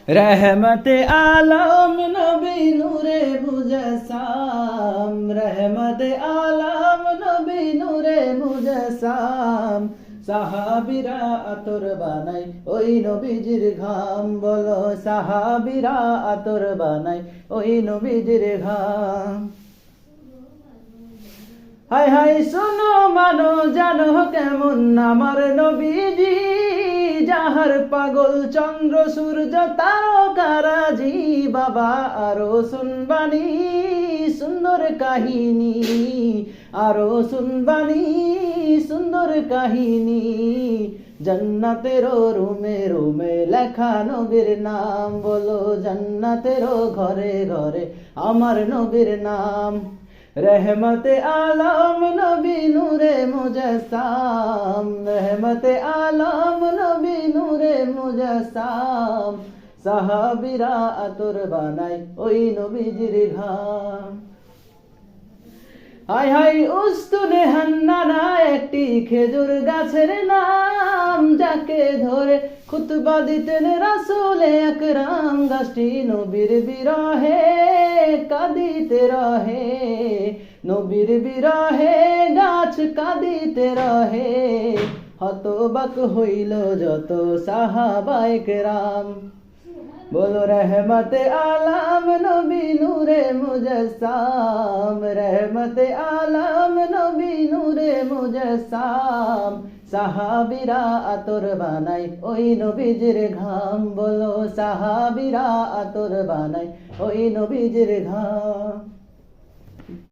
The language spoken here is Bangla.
रहमते आलम नबी नूरे मुजस्सम, रहमते आलम नबी नूरे मुजस्सम। সাহাবীরা আতর বানাই ওই নবীজির ঘাম, বলো সাহাবীরা আতর বানাই ওই নবীজির ঘাম। হাই হাই শোনো মানো জানো কেমন আমার নবীজি, যাহার পাগল চন্দ্র সূর্য তারকারাজি। বাবা আরো শুনবানি সুন্দর কাহিনী, আরো শুনবানি সুন্দর কাহিনী। জান্নাতের রুমে রুমে লেখা নবীর নাম, বলো জান্নাতের ঘরে ঘরে আমার নবীর নাম। रहमते आलम नबी नूरे मुजस्सम, रहमते आलम नबी नूरे मुजस्सम। সাহাবীরা আতর বানাই ওই নবীজির ঘাম। হাই হাই উস্তুনে হান্নানা একটি খেজুর গাছের নাম, যাকে ধরে খুতবা দিতেন রাসূল আকরাম। গাছটি নবীর বিরহে কাঁদিতে রহে, নবীর বিরহে গাছ কাঁদিতে রহে। হতবাক হইল যত সাহাবায়ে কেরাম, बोलो रहमते आलम नबी नूरे मुजस्सम, रहमते आलम नबी नूरे मुजस्सम। সাহাবীরা আতর বানাই ওই নবীজির ঘাম, বলো সাহাবীরা আতর বানাই ওই নবীজির ঘাম।